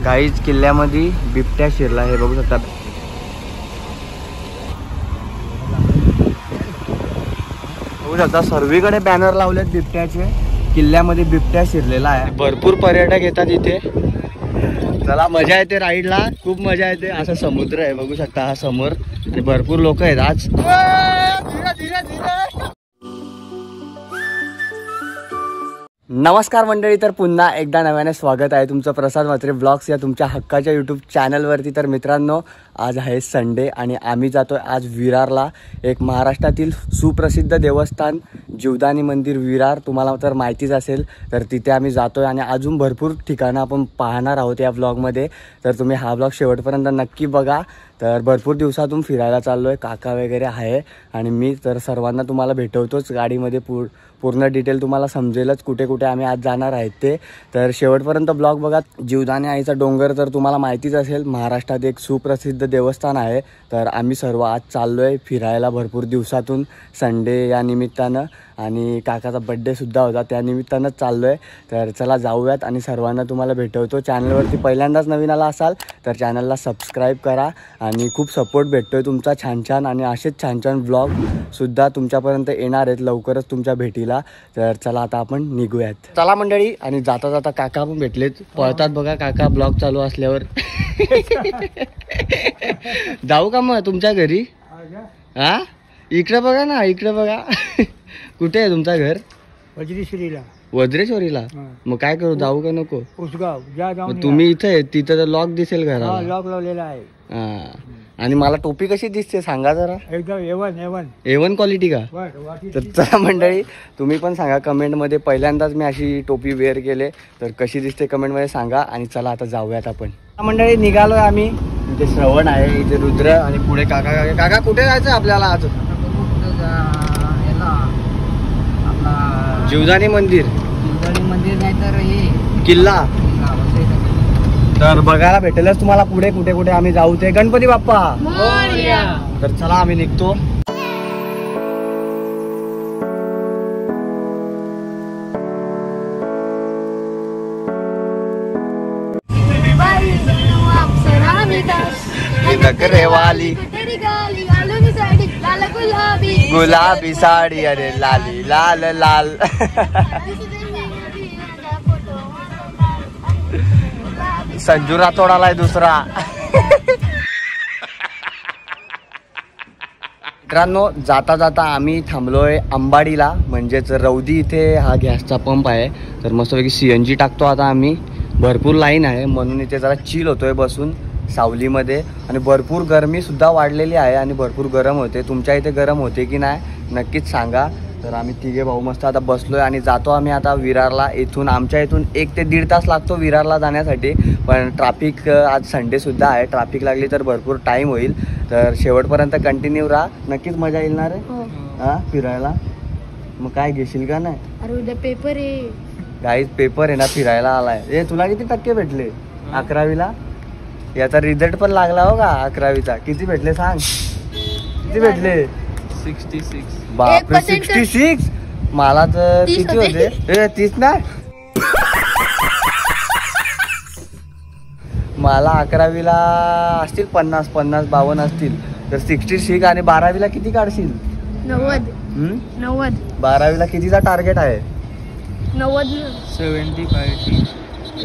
काहीच किल्ल्यामध्ये बिबट्या शिरला हे बघू शकता. बघू शकता सर्वीकडे बॅनर लावलेत बिबट्याचे. किल्ल्यामध्ये बिबट्या शिरलेला आहे. भरपूर पर्यटक येतात इथे. चला मजा येते राईडला, खूप मजा येते. असं समुद्र आहे बघू शकता हा समोर आणि भरपूर लोक आहेत आज. नमस्कार मंडळी, तर पुन्हा एकदा नव्याने स्वागत आहे तुमचं प्रसाद म्हात्रे ब्लॉग्स या तुमच्या हक्काच्या यूट्यूब चॅनलवरती. तर मित्रांनो, आज आहे संडे आणि आम्ही जातो आहे आज विरारला. एक महाराष्ट्रातील सुप्रसिद्ध देवस्थान जीवदानी मंदिर विरार, तुम्हाला तर माहितीच असेल. तर तिथे आम्ही जातो आहे आणि अजून भरपूर ठिकाणं आपण पाहणार आहोत या ब्लॉगमध्ये. तर तुम्ही हा ब्लॉग शेवटपर्यंत नक्की बघा. तर भरपूर दिवसातून फिरायला चाललो आहे, काका वगैरे आहे आणि मी. तर सर्वांना तुम्हाला भेटवतोच गाडीमध्ये. पूर्ण डिटेल तुम्हाला समजेलच कुठे कुठे आम्ही आज जाणार आहेत ते. तर शेवटपर्यंत ब्लॉग बघा. जीवदानी आईचा डोंगर तर तुम्हाला माहितीच असेल, महाराष्ट्रात एक सुप्रसिद्ध देवस्थान आहे. तर आम्ही सर्व आज चाललो आहे फिरायला भरपूर दिवसातून, संडे या निमित्तानं. आणि काकाचा बड्डेसुद्धा होता, त्या निमित्तानंच चाललो आहे. तर चला जाऊयात आणि सर्वांना तुम्हाला भेटवतो. चॅनलवरती पहिल्यांदाच नवीन आला असाल तर चॅनलला सबस्क्राईब करा आणि खूप सपोर्ट भेटतो आहे तुमचा छान छान. आणि असेच छान छान ब्लॉगसुद्धा तुमच्यापर्यंत येणार आहेत लवकरच तुमच्या भेटीला. तर चला आता आपण निघूयात. चला मंडळी. आणि जाता जाता काका पण भेटलेत, पळतात बघा काका ब्लॉग चालू असल्यावर. जाऊ का मग तुमच्या घरी? हा, इकडे बघा ना, इकडे बघा. कुठे आहे तुमचं घर? वज्रेश्वरीला. वज्रेश्वरीला? मग काय करू, जाऊ का नको? उसगाव जा. जाऊन तुम्ही इथे आहे, तिथं तर लॉक दिसेल घराला. लॉक लावलेला आहे. हा. आणि मला टोपी कशी दिसते सांगा जरा. एकदम A1 क्वालिटी का? तर चला मंडळी, तुम्ही पण सांगा कमेंटमध्ये. पहिल्यांदाच मी अशी टोपी वेअर केले, तर कशी दिसते कमेंटमध्ये सांगा. आणि चला आता जाऊयात आपण. मंडळी निघालो आम्ही. इथे श्रवण आहे, इथे रुद्र आणि पुढे काका. काका कुठे जायचं आपल्याला आज? जीवदानी मंदिर. नाही तर हे किल्ला. तर बघायला भेटेलच तुम्हाला पुढे कुठे कुठे आम्ही जाऊ ते. गणपती बाप्पा. तर चला आम्ही निघतो. नखरेवाली गुलाबी साडी, अरे लाली लाल लाल. संजू राठोड आलाय दुसरा. मित्रांनो, जाता जाता आम्ही थांबलोय अंबाडीला, म्हणजेच रौदी. इथे हा गॅसचा पंप आहे. तर मस्तपैकी CNG टाकतो आता आम्ही. भरपूर लाईन आहे म्हणून इथे जरा चिल होतोय बसून सावलीमध्ये. आणि भरपूर गरमी सुद्धा वाढलेली आहे आणि भरपूर गरम होते. तुमच्या इथे गरम होते की नाही नक्कीच सांगा. तर आम्ही तिघे भाऊ मस्त आता बसलोय आणि जातो आम्ही आता विरारला. आमच्या इथून 1 ते 1.5 तास लागतो विरारला जाण्यासाठी. पण ट्रॅफिक आज संडे सुद्धा आहे, ट्रॅफिक लागली तर भरपूर टाइम होईल. तर शेवटपर्यंत कंटिन्यू राहा, नक्कीच मजा येईल ना रे. हा, फिरायला. मग काय घेशील का नाही? अरे उद्या पेपर आहे. गाईज पेपर आहे ना, फिरायला आलाय. तुला किती टक्के भेटले 11वीला? याचा रिझल्ट पण लागला हो का 11वीचा. किती भेटले सांग? किती भेटले? 66. बापरे, 66. मला तर किती होते? 30 ना. मला 11वीला असतील 50-52 असतील. तर 66. आणि 12वीला किती काढशील? 90. 12वीला कितीचा टार्गेट आहे? 90. 75.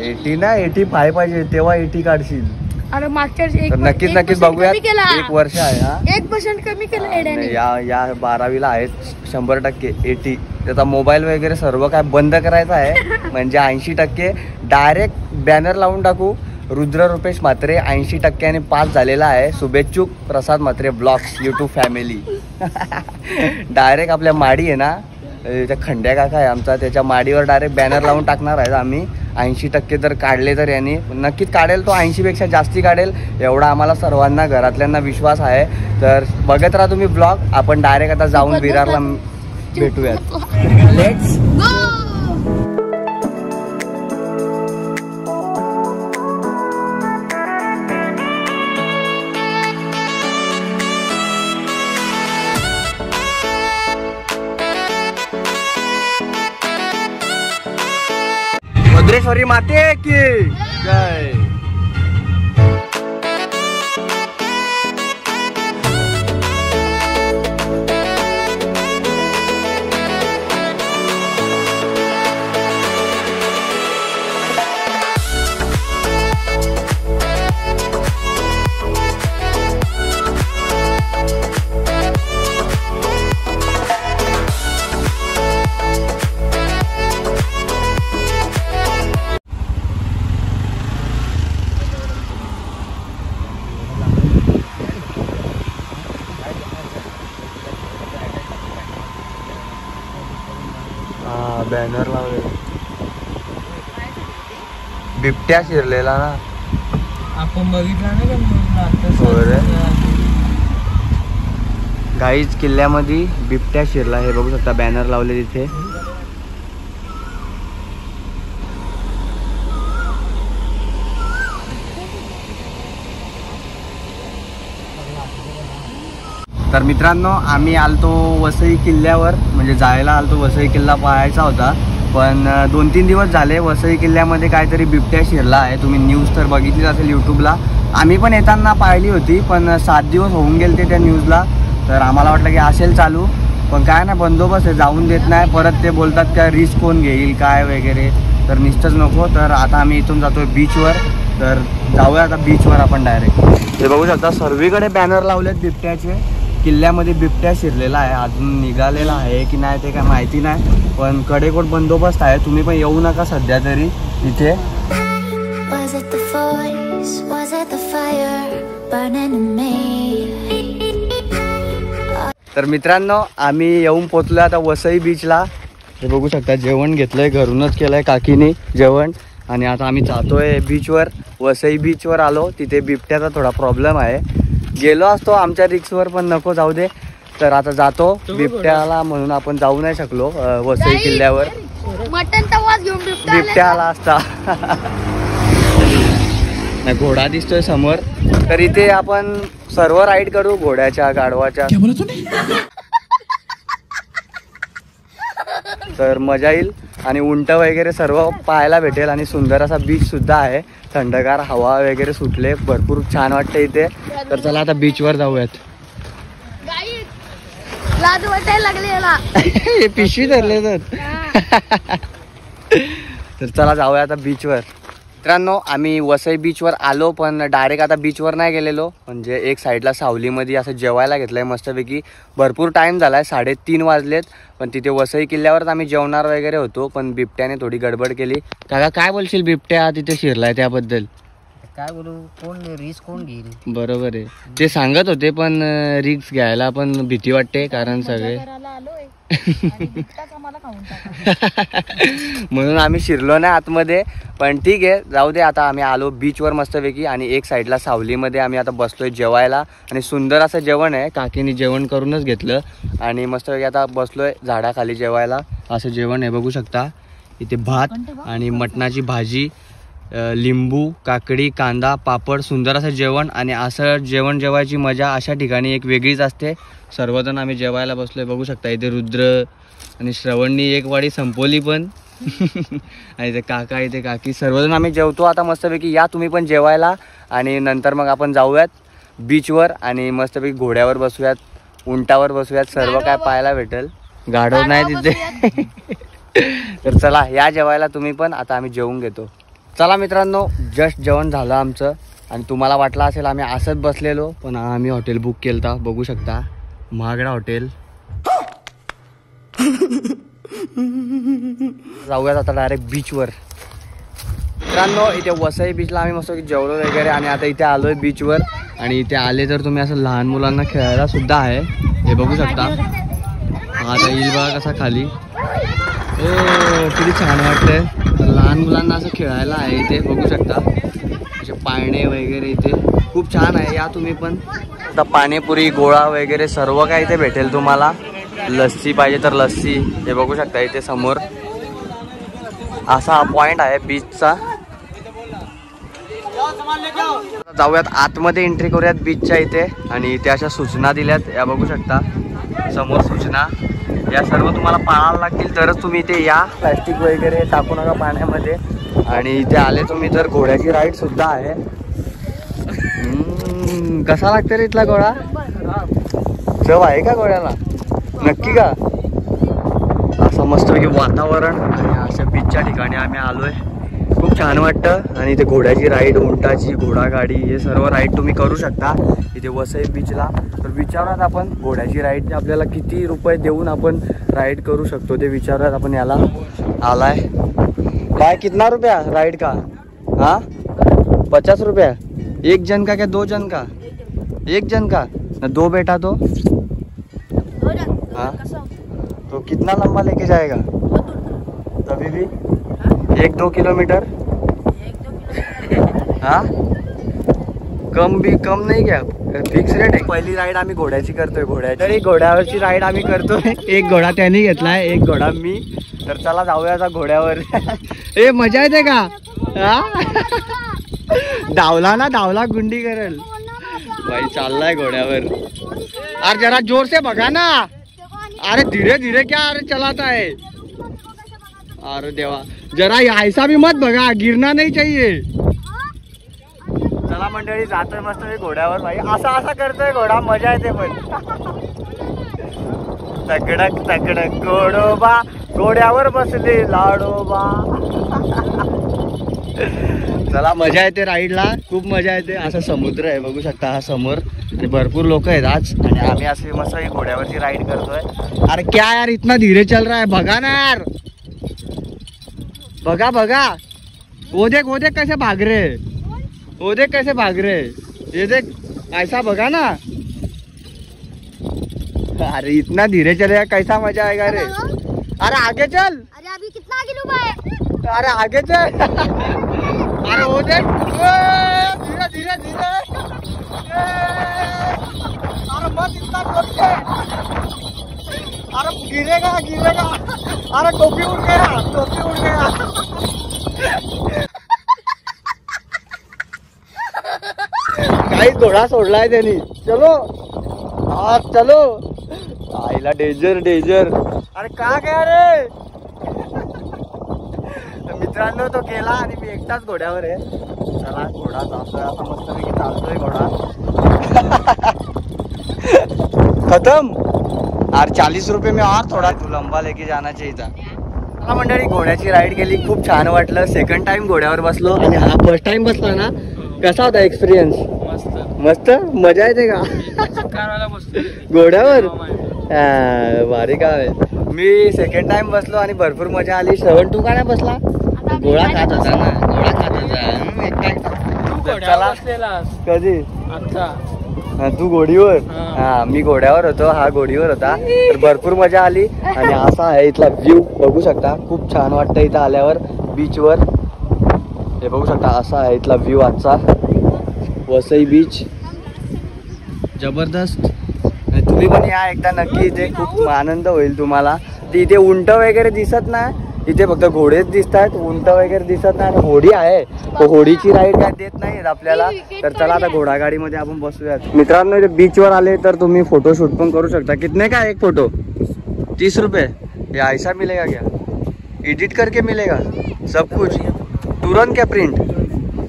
80 ना, 85 पाहिजे तेव्हा 80 काढशील. अरे मागच्या नक्कीच बघूयात. 1 वर्ष आहे. हा, 1% कमी केलं एड्याने. या 12वीला आहेत 100% 80. त्याचा मोबाईल वगैरे सर्व काय बंद करायचा आहे. म्हणजे 80% डायरेक्ट बॅनर लावून टाकू. रुद्र रुपेश म्हात्रे 80% पास झालेला आहे. शुभेच्छुक Prasad Mhatre blogs YouTube family. Direct आपल्या माडी आहे ना, त्या खंड्या काका आहे आमचा, त्याच्या माडीवर डायरेक्ट बॅनर लावून टाकणार आहेत आम्ही. 80% जर काढले तर यांनी नक्कीच काढेल. तो 80पेक्षा जास्ती काढेल एवढा आम्हाला सर्वांना घरातल्यांना विश्वास आहे. तर बघत राहा तुम्ही ब्लॉग. आपण डायरेक्ट आता जाऊन विरारला भेटूयात. Let's go. वज्रेश्वरी माते की जय. बॅनर लावलेला, बिबट्या शिरलेला ना. आपण बघितला नाही हो रे. गाईच किल्ल्यामध्ये बिबट्या शिरला, हे बघू शकता बॅनर लावले तिथे. तर मित्रांनो आम्ही आलतो वसई किल्ल्यावर, म्हणजे जायला आलतो. वसई किल्ला पाहायचा होता, पण 2-3 दिवस झाले वसई किल्ल्यामध्ये काहीतरी बिबट्या शिरला आहे. तुम्ही न्यूज तर बघितलीच असेल यूट्यूबला. आम्ही पण येताना पाहिली होती, पण 7 दिवस होऊन गेले त्या न्यूजला. तर आम्हाला वाटलं की असेल चालू, पण काय नाही, बंदोबस्त आहे, जाऊन देत नाही. परत ते बोलतात का रिस्क कोण घेईल काय वगैरे, तर निश्चितच नको. तर आता आम्ही इथून जातोय बीचवर. तर जाऊया आता बीचवर आपण डायरेक्ट. हे बघू शकता सर्वीकडे बॅनर लावलेत बिबट्याचे. किल्ल्यामध्ये बिबट्या शिरलेला आहे, अजून निघालेला आहे की नाही ते काय माहिती नाही, पण कडेकोट बंदोबस्त आहे. तुम्ही पण येऊ नका सध्या तरी इथे. तर मित्रांनो आम्ही येऊन पोचलो आता वसई बीचला. हे बघू शकता जेवण घेतलंय, घरूनच केलंय काकीने जेवण. आणि आता आम्ही जातोय बीचवर. वसई बीचवर आलो, तिथे बिबट्याचा थोडा प्रॉब्लेम आहे. गेलो असतो आमच्या रिक्सवर, पण नको जाऊ दे. तर आता जातो बिबट्याला, म्हणून आपण जाऊ नाही शकलो वसई किल्ल्यावर. मटन तवाच घेऊन बिबट्या आला असता. नाही, घोडा दिसतोय समोर. तर इथे आपण सर्व राईड करू, घोड्याच्या, गाढवाच्या. तर मजा येईल आणि उंट वगैरे सर्व पाहायला भेटेल. आणि सुंदर असा बीच सुद्धा आहे, थंडगार हवा वगैरे सुटले, भरपूर छान वाटतं इथे. तर चला आता बीचवर जाऊयात. लाज वाटायला लागली याला. हे पिशवी धरले तर चला जाऊया आता बीचवर. मित्रांनो आम्ही वसई बीचवर आलो, पण डायरेक्ट आता बीचवर नाही गेलेलो. म्हणजे एक साईडला सावलीमध्ये असं जेवायला घेतलंय मस्तपैकी. भरपूर टाईम झालाय, 3:30 वाजलेत. पण तिथे वसई किल्ल्यावरच आम्ही जेवणार वगैरे होतो, पण बिबट्याने थोडी गडबड केली. काका काय बोलशील, बिबट्या तिथे शिरलाय त्याबद्दल? काय बोलू, कोण रिस्क कोण घेईल? बरोबर आहे, ते सांगत होते, पण रिस्क घ्यायला पण भीती वाटते, कारण सगळे म्हणून आम्ही शिरलो नाही आतमध्ये. पण ठीक आहे, जाऊ दे. आता आम्ही आलो बीचवर मस्तपैकी, आणि एक साईडला सावलीमध्ये आम्ही आता बसलोय जेवायला. आणि सुंदर असं जेवण आहे, काकीने जेवण करूनच घेतलं. आणि मस्तपैकी आता बसलोय झाडाखाली जेवायला. असं जेवण आहे, बघू शकता. इथे भात आणि मटणाची भाजी, लिंबू, काकडी, कांदा, पापड, सुंदर असं जेवण. आणि असं जेवण जेवायची मजा अशा ठिकाणी एक वेगळीच असते. सर्वजण आम्ही जेवायला बसलोय, बघू शकता. इथे रुद्र आणि श्रवणनी एक वाडी संपवली पण. आणि इथे काका, इथे काकी, सर्वजण आम्ही जेवतो आता मस्तपैकी. या तुम्ही पण जेवायला, आणि नंतर मग आपण जाऊयात बीचवर आणि मस्तपैकी घोड्यावर बसूयात, उंटावर बसूयात, सर्व काय पाहायला भेटेल. गाढव नाही तिथे. तर चला या जेवायला तुम्ही पण. आता आम्ही जेवून घेतो. चला मित्रांनो, जस्ट जेवण झालं आमचं. आणि तुम्हाला वाटलं असेल आम्ही असंच बसलेलो, पण आम्ही हॉटेल बुक केलं होतं, बघू शकता. महागडा हॉटेल. जाऊयात आता डायरेक्ट बीचवर. मित्रांनो इथे वसई बीचला आम्ही मस्त जेवलो वगैरे, आणि आता इथे आलोय बीचवर. आणि इथे आले तर तुम्ही असं लहान मुलांना खेळायला सुद्धा आहे, हे बघू शकता. आता येईल बघा कसा खाली. ओ किती छान वाटतंय. लहान मुलांना असं खेळायला आहे इथे, बघू शकता. असे पाळणे वगैरे इथे खूप छान आहे. या तुम्ही पण. आता पाणीपुरी, गोळा वगैरे सर्व काय इथे भेटेल तुम्हाला. लस्सी पाहिजे तर लस्सी, हे बघू शकता इथे समोर. असा पॉइंट आहे बीचचा. जाऊयात आतमध्ये, एंट्री करूयात बीचच्या इथे. आणि इथे अशा सूचना दिल्यात, या बघू शकता समोर सूचना. या सर्व तुम्हाला पाळायला लागतील तरच तुम्ही इथे या. प्लॅस्टिक वगैरे टाकू नका पाण्यामध्ये. आणि इथे आले तुम्ही तर घोड्याची राईड सुद्धा आहे. कसा लागतं रे इथला घोडा? चव आहे का घोड्याला? नक्की का? असं मस्तपैकी वातावरण आणि अशा बीचच्या ठिकाणी आम्ही आलोय. खूप छान वाटतं. आणि इथे घोड्याची राईड, उंटाची, घोडागाडी, हे सर्व राईड तुम्ही करू शकता इथे वसई बीचला. तर विचारात आपण घोड्याची राईड आपल्याला किती रुपये देऊन आपण राईड करू शकतो ते विचारात आपण याला आलाय. काय कितना रुपया राइड का? हाँ 50 रुपया. एक जन का क्या 2 जन का? एक जन का ना 2 बेटा तो? हाँ तो कितना लंबा लेके जाएगा? तभी भी 1-2 किलोमीटर हाँ कम नहीं क्या फिक्स रेट आहे. पहिली राईड आम्ही घोड्याची करतोय. तरी घोड्यावरची राईड आम्ही करतोय. एक घोडा त्यांनी घेतलाय, एक घोडा मी. तर चला जाऊया आता घोड्यावर. ए मजा येते का? हा धावला गुंडी करेल भाई. चाललाय घोड्यावर. अरे जरा जोर से बघा ना. अरे धीरे धीरे क्या अरे चलाता है. अरे देवा जरा ऐसा भी मत बघा, गिरना नहीं चाहिए. चला मंडळी जातोय मस्त मी घोड्यावर. भाई असा करतोय घोडा, मजा येते पण. तकडक तकडक घोडोबा घोड्यावर बसले लाडोबा. चला मजा येते राईडला, खूप मजा येते. असा समुद्र आहे बघू शकता हा समोर आणि भरपूर लोक आहेत आज. आणि आम्ही असे मस्त घोड्यावरची राईड करतोय. अरे क्या यार इतना धीरे चल रहा है, बघा ना यार. बघा वो देख कैसे भाग रहे. वो देख कैसे भाग रहे. ये देख ऐसा बघा ना. अरे इतना धीरे चलेगा कैसा मजा आएगा रे. अरे आगे चल. अरे अभी कितना आगे डूबा है. अरे आगे चल. अरे वो देख धीरे धीरे. अरे मत इतना करते. अरे गिरेगा. अरे टोपी उड़ गया. काही घोडा सोडलाय त्यांनी. चलो आईला डेंजर. अरे का काय रे. मित्रांनो तो गेला आणि मी एकटाच घोड्यावर आहे. चला घोडा चालतोय आता मस्तपैकी चालतोय घोडा. खतम. यार 40 रुपये में और थोड़ा तू लंबा लेके जाना चाहिए था. मला मंडळी घोड्याची राईड केली, खूप छान वाटलं. सेकंड टाइम घोड्यावर बसलो आणि हा फर्स्ट टाइम बसला ना. कसा होता एक्सपिरियन्स. मस्त मजा येते का घोड्यावर. भारी काम आहे. मी सेकंड टाइम बसलो आणि भरपूर मजा आली. श्रवण तू का नाही बसला. घोडा खात होता ना. कधी तू घोडीवर. हा मी घोड्यावर होतो, हा घोडीवर होता. तर भरपूर मजा आली. आणि असा आहे इथला व्ह्यू बघू शकता. खूप छान वाटतं इथं आल्यावर बीचवर. हे बघू शकता असा आहे इथला व्ह्यू आजचा. वसई बीच जबरदस्त. तुम्ही पण या एकदा नक्की. इथे खूप आनंद होईल तुम्हाला. इथे उंट वगैरे दिसत नाही, इथे फक्त घोडेच दिसतात. उंट वगैरे दिसत नाही. होडी आहे, तो होडीची राईड काय देत नाही आपल्याला. तर चला आता घोडागाडीमध्ये आपण बसूयात. मित्रांनो इथे बीचवर आले तर तुम्ही फोटोशूट पण करू शकता. कितने का एक फोटो. 30 रुपये. ये ऐसा मिलेगा क्या. एडिट करके मिलेगा सब कुछ तुरंत क्या प्रिंट.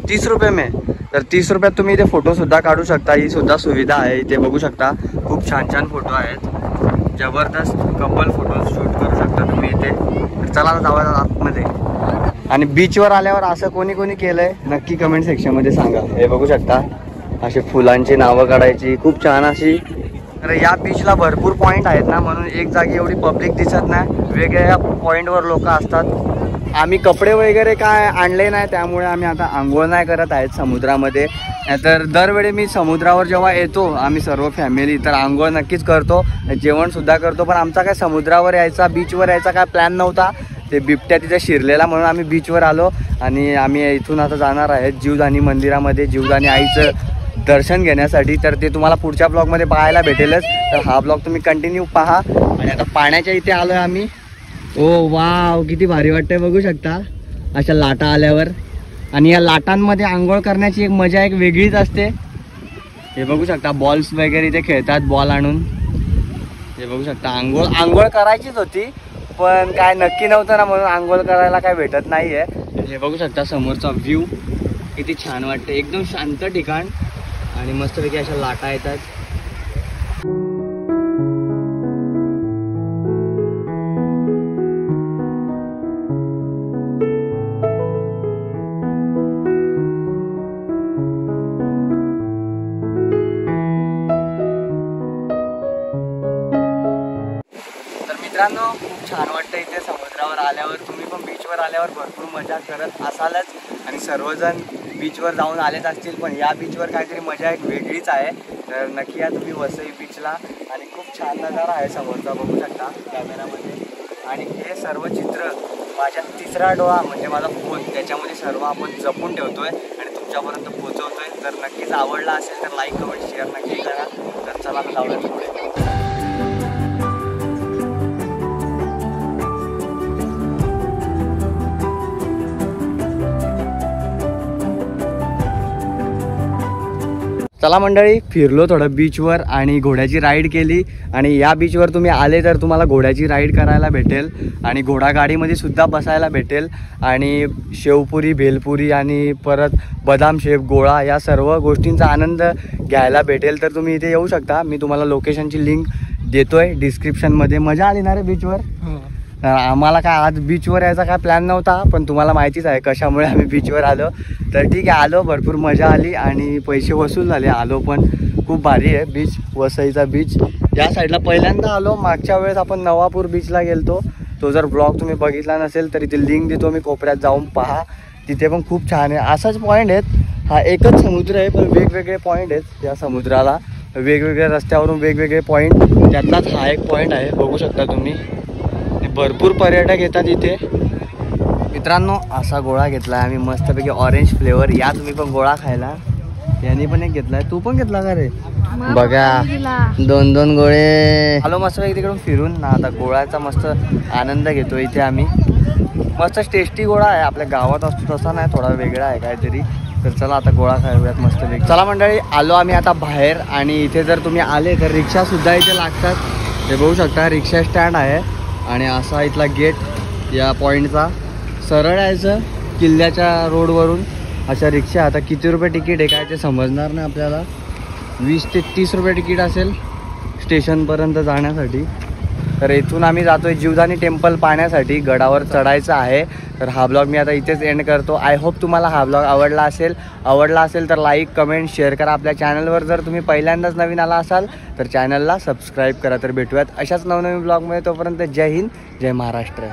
30 रुपये में. तर 30 रुपयात तुम्ही इथे फोटो सुद्धा काढू शकता. ही सुद्धा सुविधा आहे. इथे बघू शकता खूप छान फोटो आहेत. जबरदस्त कपल फोटो शूट करू शकता तुम्ही इथे. तर चला जाऊया आतमध्ये. आणि बीचवर आल्यावर असं कोणी केलंय नक्की कमेंट सेक्शनमध्ये सांगा. हे बघू शकता अशी फुलांची नावं काढायची, खूप छान अशी. तर या बीचला भरपूर पॉईंट आहेत ना, म्हणून एक जागी एवढी पब्लिक दिसत नाही. वेगवेगळ्या पॉईंटवर लोक असतात. आम्ही कपडे वगैरे काय आणले नाही, त्यामुळे आम्ही आता आंघोळ नाही करत आहेत समुद्रामध्ये. तर दरवेळी मी समुद्रावर जेव्हा येतो आम्ही सर्व फॅमिली, तर आंघोळ नक्कीच करतो, जेवणसुद्धा करतो. पण आमचा काय समुद्रावर यायचा, बीचवर यायचा काय प्लॅन नव्हता. ते बिबट्या तिथे शिरलेला म्हणून आम्ही बीचवर आलो. आणि आम्ही इथून आता जाणार आहेत जीवदानी मंदिरामध्ये, जीवदानी आईचं दर्शन घेण्यासाठी. तर ते तुम्हाला पुढच्या ब्लॉगमध्ये पाहायला भेटेलच. तर हा ब्लॉग तुम्ही कंटिन्यू पहा. आणि आता पाण्याच्या इथे आलो आहे आम्ही. ओ वाव किती भारी वाटतंय बघू शकता अशा लाटा आल्यावर. आणि या लाटांमध्ये आंघोळ करण्याची एक मजा एक वेगळीच असते. हे बघू शकता बॉल्स वगैरे इथे खेळतात, बॉल आणून. हे बघू शकता आंघोळ करायचीच होती पण काय नक्की नव्हतं ना, म्हणून आंघोळ करायला काय भेटत नाहीये. हे बघू शकता समोरचा व्ह्यू किती छान वाटतं. एकदम शांत ठिकाण आणि मस्तपैकी अशा लाटा येतात. मित्रांनो खूप छान वाटतं इथे समुद्रावर आल्यावर. तुम्ही पण बीचवर आल्यावर भरपूर मजा करत असालच आणि सर्वजण बीचवर जाऊन आलेच असतील. पण या बीचवर काहीतरी मजा एक वेगळीच आहे. तर नक्की या तुम्ही वसई बीचला. आणि खूप छान नजारा आहे समोरचा बघू शकता कॅमेरामध्ये. आणि हे सर्व चित्र माझ्या तिसरा डोळा म्हणजे माझा फोन, त्याच्यामध्ये सर्व आपण जपून ठेवतोय आणि तुमच्यापर्यंत पोहोचवतोय. तर नक्कीच आवडला असेल तर लाईक कमेंट शेअर नक्की करा. तर चला जाऊया पुढे. चला मंडळी, फिरलो थोडं बीचवर आणि घोड्याची राईड केली. आणि या बीचवर तुम्ही आले तर तुम्हाला घोड्याची राईड करायला भेटेल आणि घोडागाडीमध्ये सुद्धा बसायला भेटेल. आणि शेवपुरी, भेलपुरी आणि परत बदाम शेक, गोळा या सर्व गोष्टींचा आनंद घ्यायला भेटेल. तर तुम्ही इथे येऊ शकता. मी तुम्हाला लोकेशनची लिंक देतोय डिस्क्रिप्शनमध्ये. मजा आली ना रे बीचवर? आम्हाला काय आज बीचवर यायचा काय प्लॅन नव्हता, पण तुम्हाला माहितीच आहे कशामुळे आम्ही बीचवर आलो. तर ठीक आहे, आलो, भरपूर मजा आली आणि पैसे वसूल झाले. आलो पण खूप भारी आहे बीच, वसईचा बीच. या साईडला पहिल्यांदा आलो. मागच्या वेळेस आपण नवापूर बीचला गेलतो. तो जर ब्लॉग तुम्ही बघितला नसेल तर इथे लिंक देतो मी, कोपऱ्यात जाऊन पहा. तिथे पण खूप छान आहे. असाच पॉईंट आहेत. हा एकच समुद्र आहे पण वेगवेगळे पॉईंट आहेत. या समुद्राला वेगवेगळ्या रस्त्यावरून वेगवेगळे पॉईंट, त्यातलाच हा एक पॉईंट आहे, बघू शकता तुम्ही. भरपूर पर्यटक येतात इथे. मित्रांनो, असा गोळा घेतला आहे आम्ही मस्तपैकी, ऑरेंज फ्लेवर. या तुम्ही पण गोळा खायला. यांनी पण एक घेतलाय. तू पण घेतला का रे? बघा, 2-2 गोळे. आलो मस्तपैकी तिकडून फिरून ना. आता गोळ्याचा मस्त आनंद घेतो इथे आम्ही. मस्त टेस्टी गोळा आहे. आपल्या गावात असतो तसा नाही, थोडा वेगळा आहे काहीतरी. तर चला आता गोळा खाऊयात मस्तपैकी. चला मंडळी, आलो आम्ही आता बाहेर. आणि इथे जर तुम्ही आले तर रिक्षासुद्धा इथे लागतात. हे बघू शकता, रिक्षा स्टँड आहे. आणि असा इथला गेट या पॉईंटचा. सरळ यायचं किल्ल्याच्या रोडवरून अशा रिक्षा. आता किती रुपये तिकीट आहे काय ते समजणार नाही आपल्याला. 20 ते 30 रुपये तिकीट असेल स्टेशनपर्यंत जाण्यासाठी. तर इथून आम्ही जातोय जीवदानी टेम्पल पाहण्यासाठी. गडावर चढायचं आहे. तर हा ब्लॉग मी आता इथेच एंड करतो. आय होप तुम्हाला हा ब्लॉग आवडला असेल तर लाईक कमेंट शेअर करा. आपल्या चॅनलवर जर तुम्ही पहिल्यांदाच नवीन आला असाल तर चॅनलला सबस्क्राईब करा. तर भेटूयात अशाच नवनवीन ब्लॉगमध्ये. तोपर्यंत जय हिंद, जय महाराष्ट्र.